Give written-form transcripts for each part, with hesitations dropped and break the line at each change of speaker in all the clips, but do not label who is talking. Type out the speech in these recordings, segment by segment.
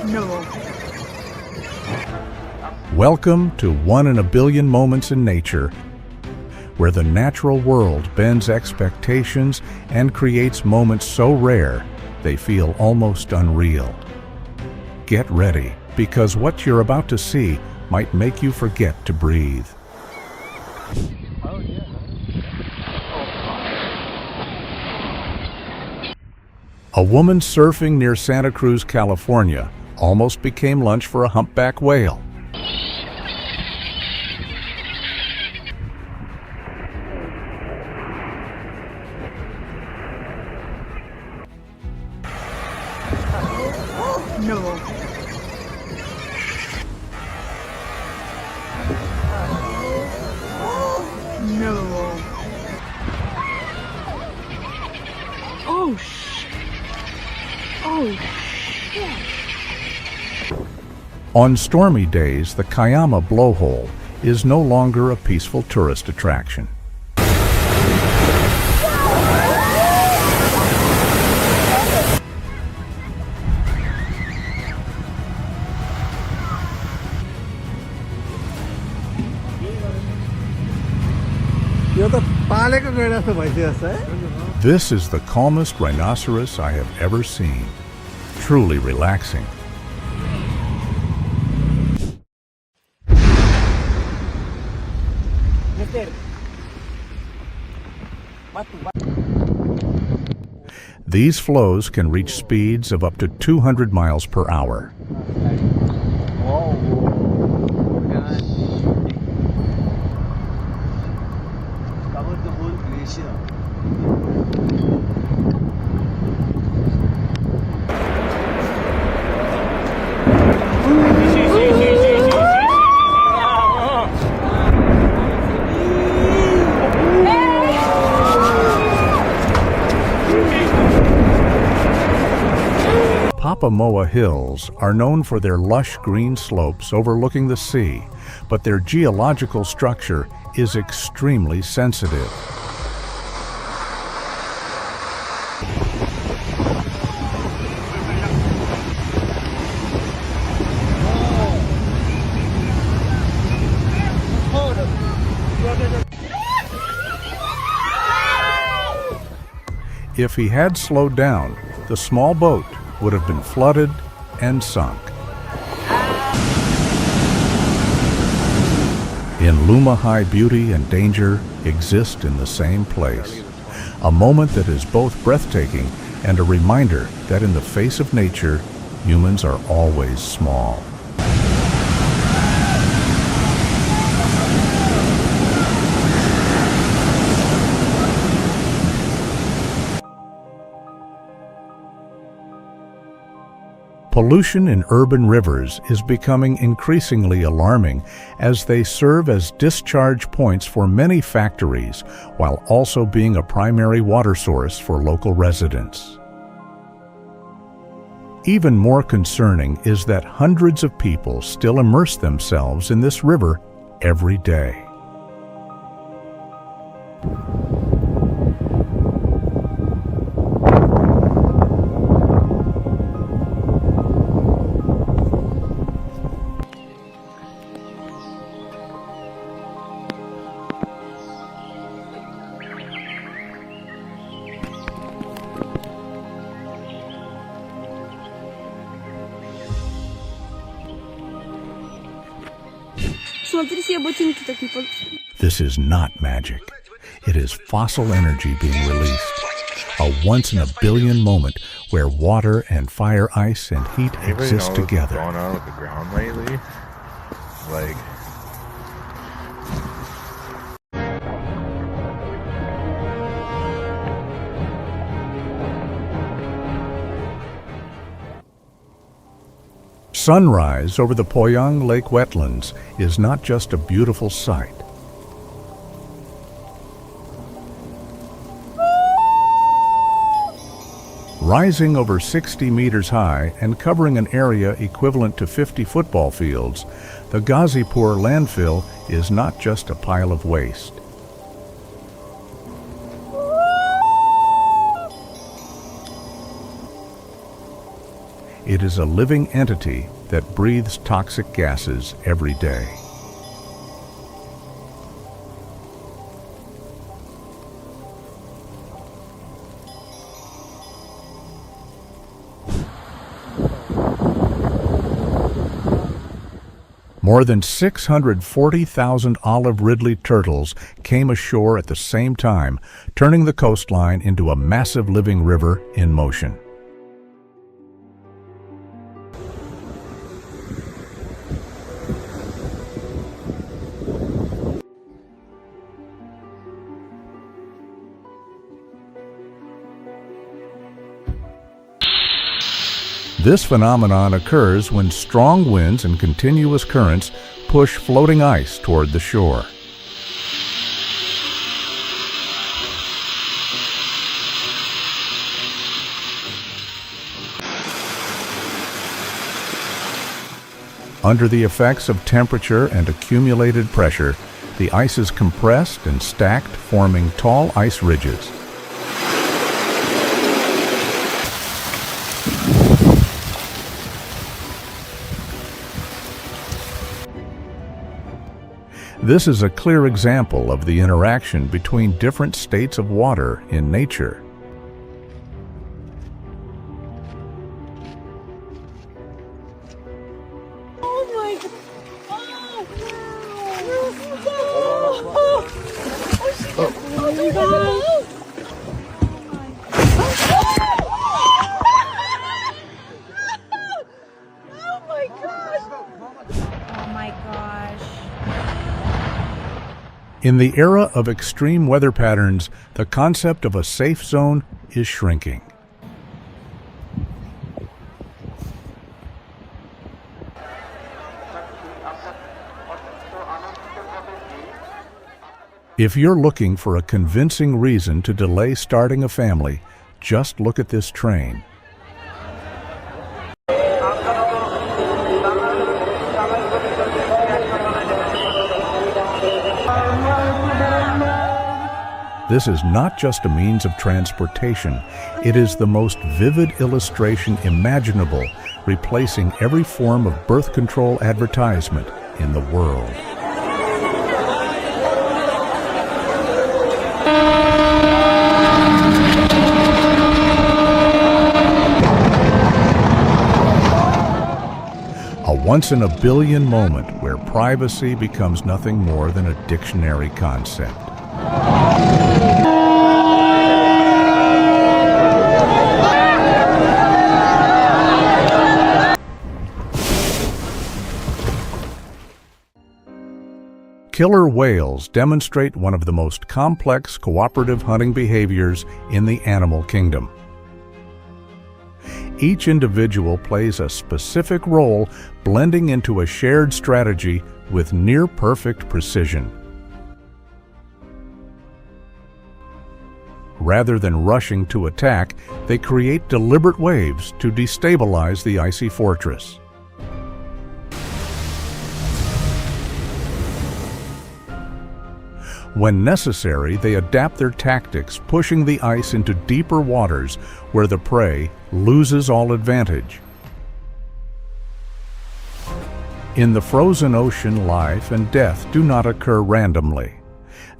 No.
Welcome to One in a Billion Moments in Nature, where the natural world bends expectations and creates moments so rare they feel almost unreal. Get ready, because what you're about to see might make you forget to breathe. A woman surfing near Santa Cruz, California, almost became lunch for a humpback whale.
No. No. Oh, oh, shit.
On stormy days, the Cayama blowhole is no longer a peaceful tourist attraction. This is the calmest rhinoceros I have ever seen. Truly relaxing. These flows can reach speeds of up to 200 miles per hour.
Covered the whole glacier.
Papamoa Hills are known for their lush green slopes overlooking the sea, but their geological structure is extremely sensitive. If he had slowed down, the small boat would have been flooded and sunk. In Luma, high beauty and danger exist in the same place. A moment that is both breathtaking and a reminder that in the face of nature, humans are always small. Pollution in urban rivers is becoming increasingly alarming as they serve as discharge points for many factories, while also being a primary water source for local residents. Even more concerning is that hundreds of people still immerse themselves in this river every day. This is not magic. It is fossil energy being released. A once-in-a-billion moment where water and fire ice and heat exist together.
What's going on with the ground lately? Like...
Sunrise over the Poyang Lake wetlands is not just a beautiful sight. Rising over 60 meters high and covering an area equivalent to 50 football fields, the Ghazipur landfill is not just a pile of waste. It is a living entity that breathes toxic gases every day. More than 640,000 olive ridley turtles came ashore at the same time, turning the coastline into a massive living river in motion. This phenomenon occurs when strong winds and continuous currents push floating ice toward the shore. Under the effects of temperature and accumulated pressure, the ice is compressed and stacked, forming tall ice ridges. This is a clear example of the interaction between different states of water in nature.
Oh my God. Oh my God. Oh my gosh.
Oh my gosh.
In the era of extreme weather patterns, the concept of a safe zone is shrinking. If you're looking for a convincing reason to delay starting a family, just look at this train. This is not just a means of transportation, it is the most vivid illustration imaginable, replacing every form of birth control advertisement in the world. A once-in-a-billion moment where privacy becomes nothing more than a dictionary concept. Killer whales demonstrate one of the most complex cooperative hunting behaviors in the animal kingdom. Each individual plays a specific role, blending into a shared strategy with near-perfect precision. Rather than rushing to attack, they create deliberate waves to destabilize the icy fortress. When necessary, they adapt their tactics, pushing the ice into deeper waters where the prey loses all advantage. In the frozen ocean, life and death do not occur randomly.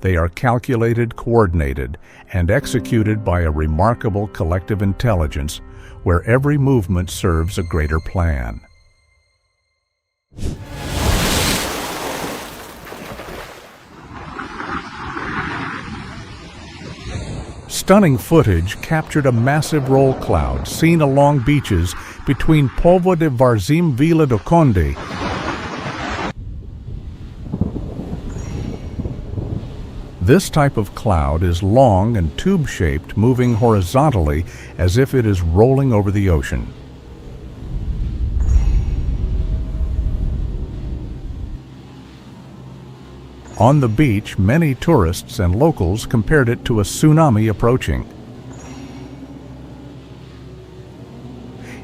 They are calculated, coordinated, and executed by a remarkable collective intelligence where every movement serves a greater plan. Stunning footage captured a massive roll cloud seen along beaches between Povo de Varzim Vila do Conde This type of cloud is long and tube-shaped, moving horizontally as if it is rolling over the ocean. On the beach, many tourists and locals compared it to a tsunami approaching.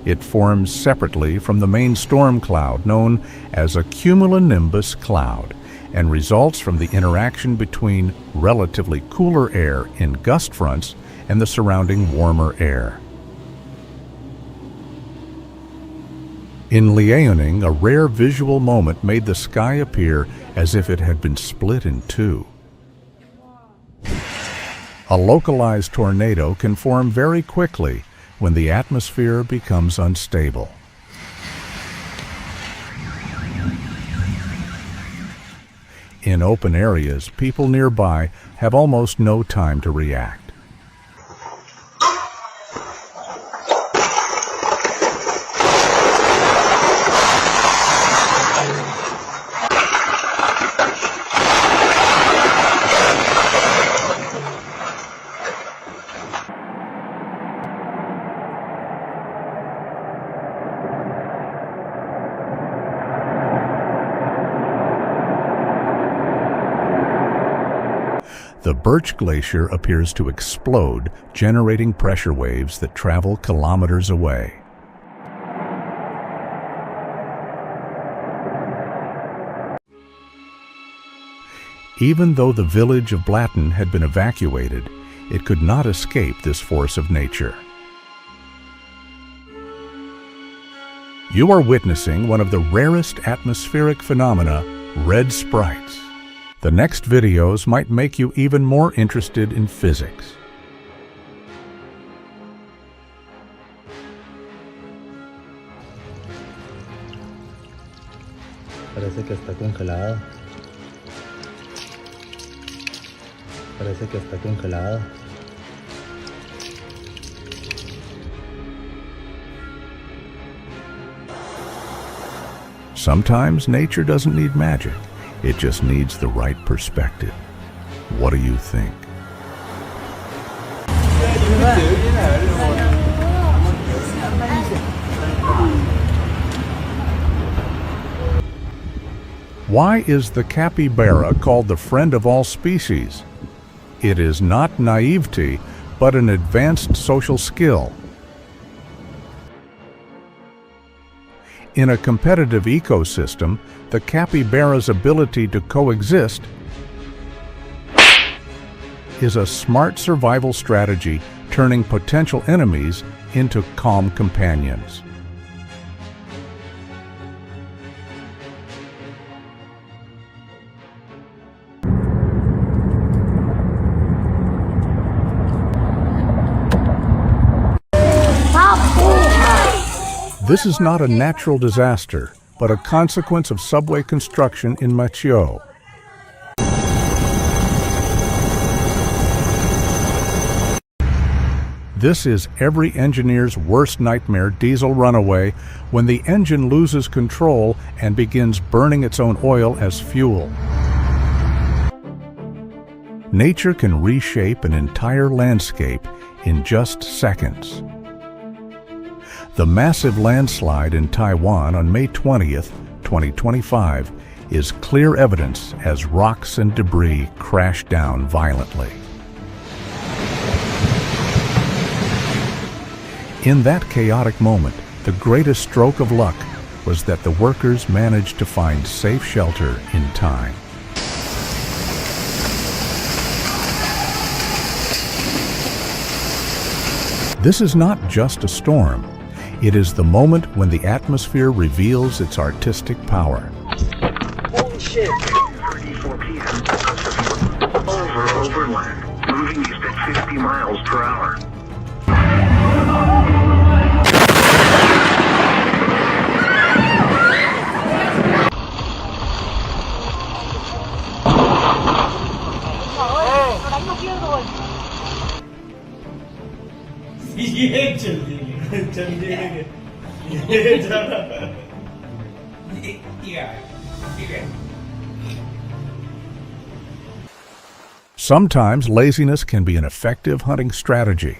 It forms separately from the main storm cloud known as a cumulonimbus cloud and results from the interaction between relatively cooler air in gust fronts and the surrounding warmer air. In Liaoning, a rare visual moment made the sky appear as if it had been split in two. A localized tornado can form very quickly when the atmosphere becomes unstable. In open areas, people nearby have almost no time to react. The Birch Glacier appears to explode, generating pressure waves that travel kilometers away. Even though the village of Blatten had been evacuated, it could not escape this force of nature. You are witnessing one of the rarest atmospheric phenomena, red sprites. The next videos might make you even more interested in physics.
Parece que está congelado. Parece que está congelado.
Sometimes nature doesn't need magic. It just needs the right perspective. What do you think? Why is the capybara called the friend of all species? It is not naivety, but an advanced social skill. In a competitive ecosystem, the capybara's ability to coexist is a smart survival strategy, turning potential enemies into calm companions. This is not a natural disaster, but a consequence of subway construction in Machio. This is every engineer's worst nightmare diesel runaway when the engine loses control and begins burning its own oil as fuel. Nature can reshape an entire landscape in just seconds. The massive landslide in Taiwan on May 20th, 2025 is clear evidence as rocks and debris crash down violently. In that chaotic moment, the greatest stroke of luck was that the workers managed to find safe shelter in time. This is not just a storm. It is the moment when the atmosphere reveals its artistic power.
Holy shit!
34 p.m. Over overland, moving east at 50 miles per hour.
Sometimes laziness can be an effective hunting strategy.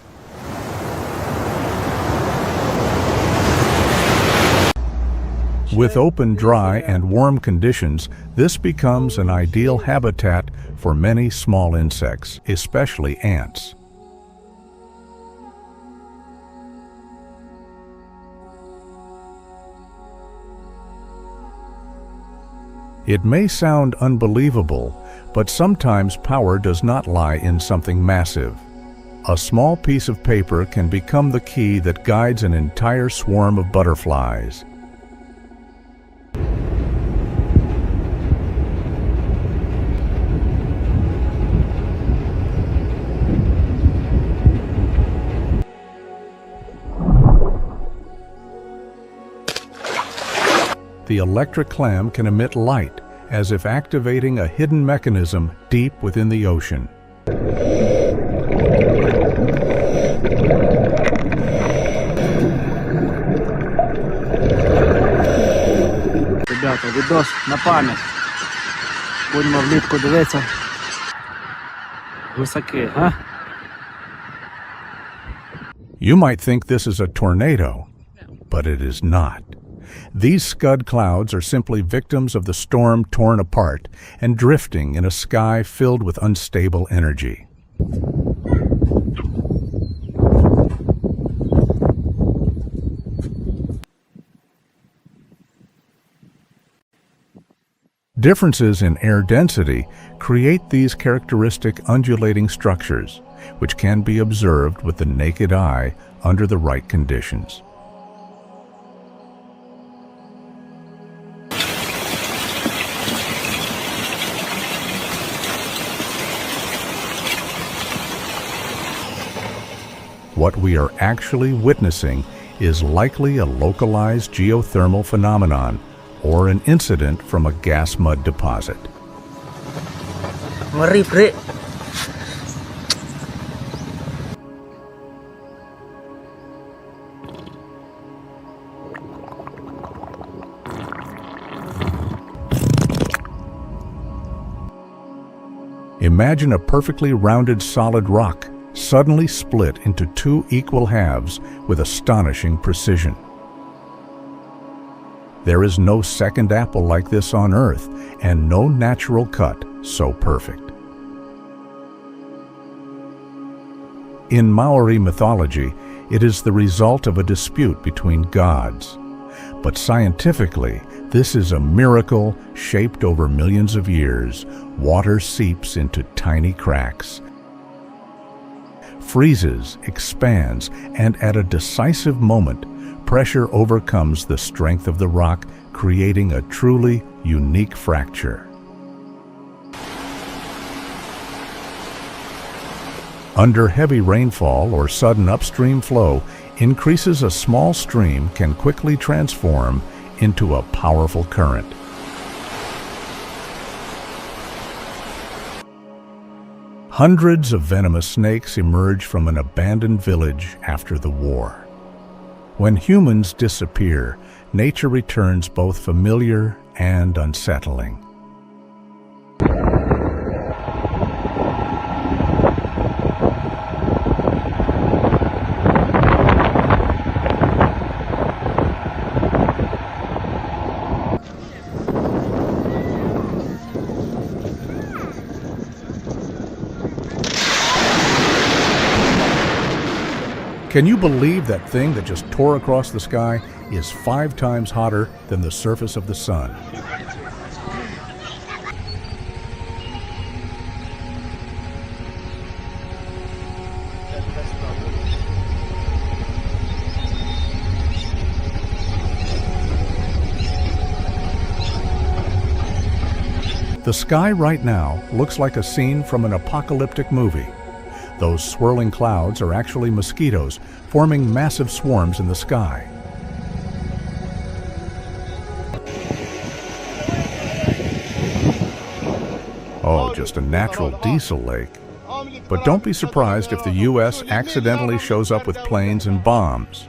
With open, dry, and warm conditions, this becomes an ideal habitat for many small insects, especially ants. It may sound unbelievable, but sometimes power does not lie in something massive. A small piece of paper can become the key that guides an entire swarm of butterflies. the electric clam can emit light, as if activating a hidden mechanism deep within the ocean.
Ребята, відос на пам'ять. Будемо влітку дивитися. Гусаки, га?
You might think this is a tornado, but it is not. These scud clouds are simply victims of the storm torn apart and drifting in a sky filled with unstable energy. Differences in air density create these characteristic undulating structures, which can be observed with the naked eye under the right conditions. What we are actually witnessing is likely a localized geothermal phenomenon or an incident from a gas mud deposit.
Ngeri, Bre.
Imagine a perfectly rounded solid rock suddenly split into two equal halves with astonishing precision. There is no second apple like this on Earth, and no natural cut so perfect. In Maori mythology, it is the result of a dispute between gods. But scientifically, this is a miracle shaped over millions of years. Water seeps into tiny cracks, freezes, expands, and at a decisive moment, pressure overcomes the strength of the rock, creating a truly unique fracture. Under heavy rainfall or sudden upstream flow, increases a small stream can quickly transform into a powerful current. Hundreds of venomous snakes emerge from an abandoned village after the war. When humans disappear, nature returns both familiar and unsettling. Can you believe that thing that just tore across the sky is 5 times hotter than the surface of the sun? The sky right now looks like a scene from an apocalyptic movie. Those swirling clouds are actually mosquitoes forming massive swarms in the sky. Oh, just a natural diesel lake. But don't be surprised if the U.S. accidentally shows up with planes and bombs.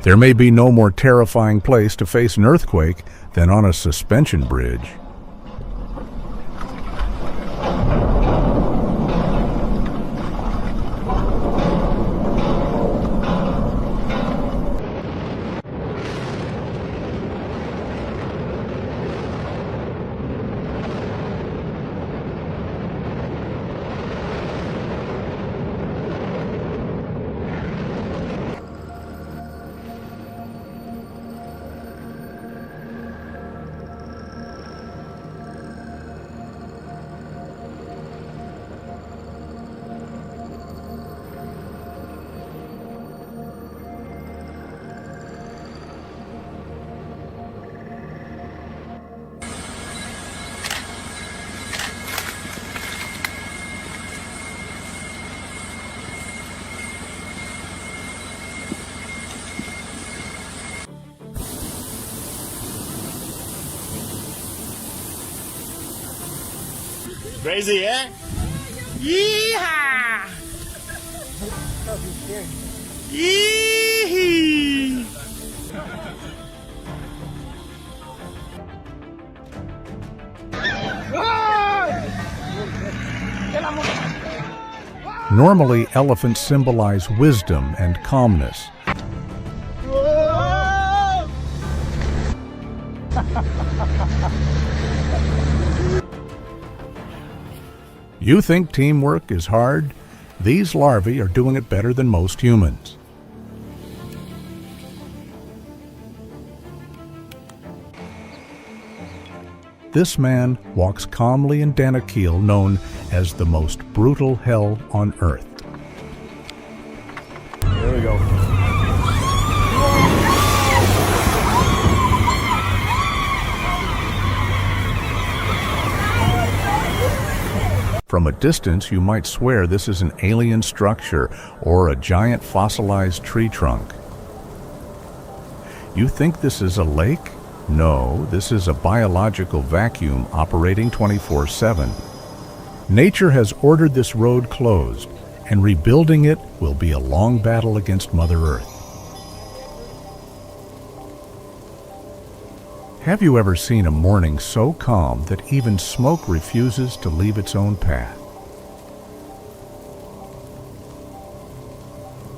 There may be no more terrifying place to face an earthquake than on a suspension bridge.
Crazy, eh? Yeehaw! Yee!
Normally, elephants symbolize wisdom and calmness. You think teamwork is hard? These larvae are doing it better than most humans. This man walks calmly in Danakil, known as the most brutal hell on earth.
There we go.
From a distance, you might swear this is an alien structure or a giant fossilized tree trunk. You think this is a lake? No, this is a biological vacuum operating 24/7. Nature has ordered this road closed, and rebuilding it will be a long battle against Mother Earth. Have you ever seen a morning so calm that even smoke refuses to leave its own path?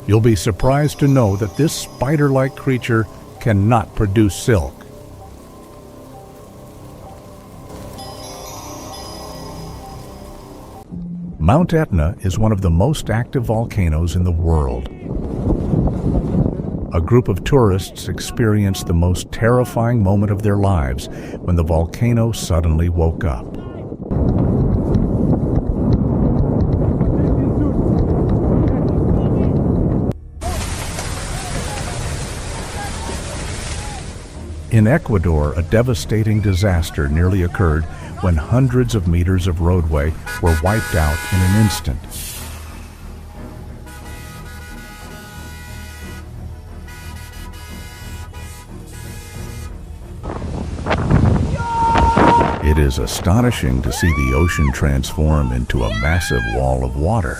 You'll be surprised to know that this spider-like creature cannot produce silk. Mount Etna is one of the most active volcanoes in the world. A group of tourists experienced the most terrifying moment of their lives when the volcano suddenly woke up. In Ecuador, a devastating disaster nearly occurred when hundreds of meters of roadway were wiped out in an instant. It is astonishing to see the ocean transform into a massive wall of water.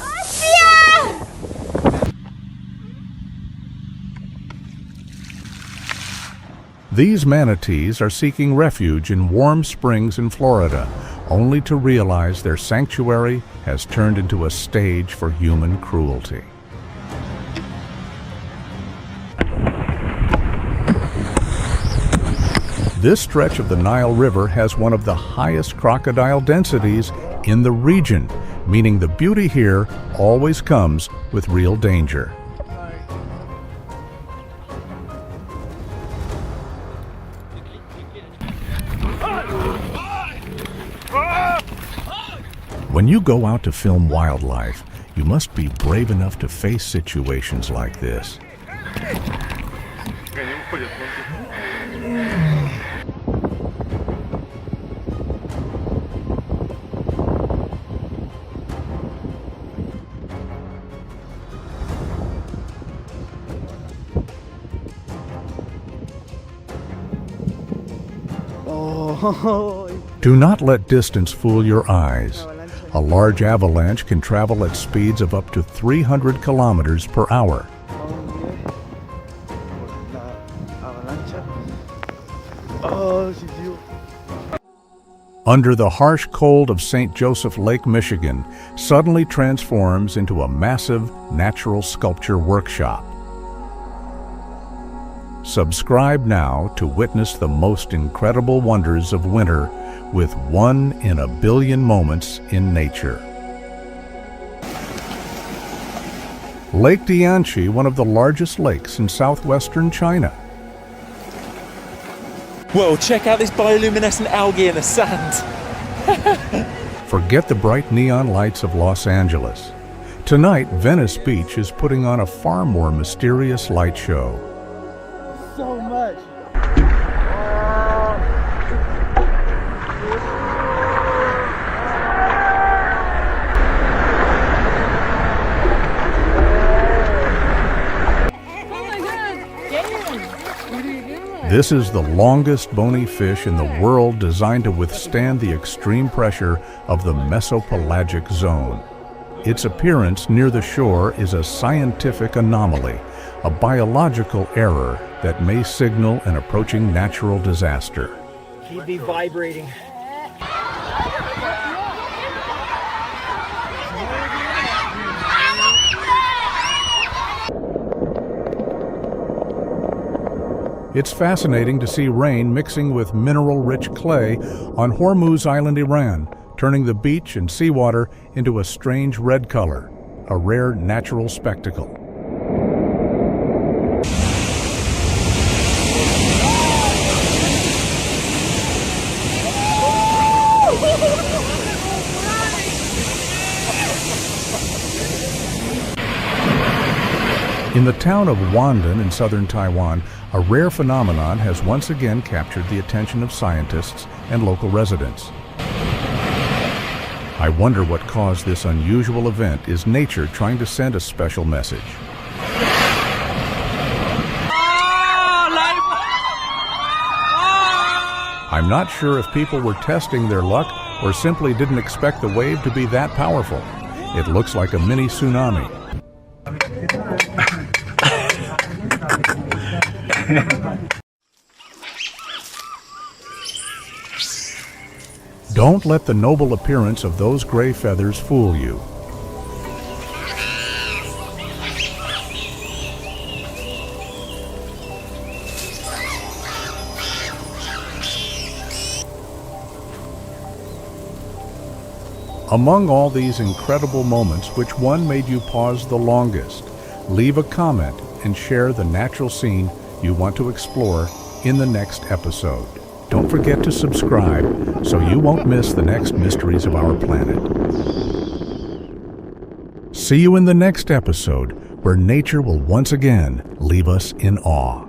These manatees are seeking refuge in warm springs in Florida, only to realize their sanctuary has turned into a stage for human cruelty. This stretch of the Nile River has one of the highest crocodile densities in the region, meaning the beauty here always comes with real danger. When you go out to film wildlife, you must be brave enough to face situations like this. Do not let distance fool your eyes. A large avalanche can travel at speeds of up to 300 kilometers per hour. Under the harsh cold of St. Joseph Lake, Michigan, suddenly transforms into a massive natural sculpture workshop. Subscribe now to witness the most incredible wonders of winter with 1 in a billion moments in nature. Lake Dianchi, one of the largest lakes in southwestern China.
Whoa, check out this bioluminescent algae in the sand.
Forget the bright neon lights of Los Angeles. Tonight, Venice Beach is putting on a far more mysterious light show.
So much.
This is the longest bony fish in the world, designed to withstand the extreme pressure of the mesopelagic zone. Its appearance near the shore is a scientific anomaly, a biological error that may signal an approaching natural disaster.
Keep me vibrating.
It's fascinating to see rain mixing with mineral-rich clay on Hormuz Island, Iran, turning the beach and seawater into a strange red color, a rare natural spectacle. In the town of Wandan in southern Taiwan, a rare phenomenon has once again captured the attention of scientists and local residents. I wonder what caused this unusual event. Is nature trying to send a special message? I'm not sure if people were testing their luck or simply didn't expect the wave to be that powerful. It looks like a mini tsunami. Don't let the noble appearance of those gray feathers fool you. Among all these incredible moments, which one made you pause the longest? Leave a comment and share the natural scene you want to explore in the next episode. Don't forget to subscribe so you won't miss the next mysteries of our planet. See you in the next episode, where nature will once again leave us in awe.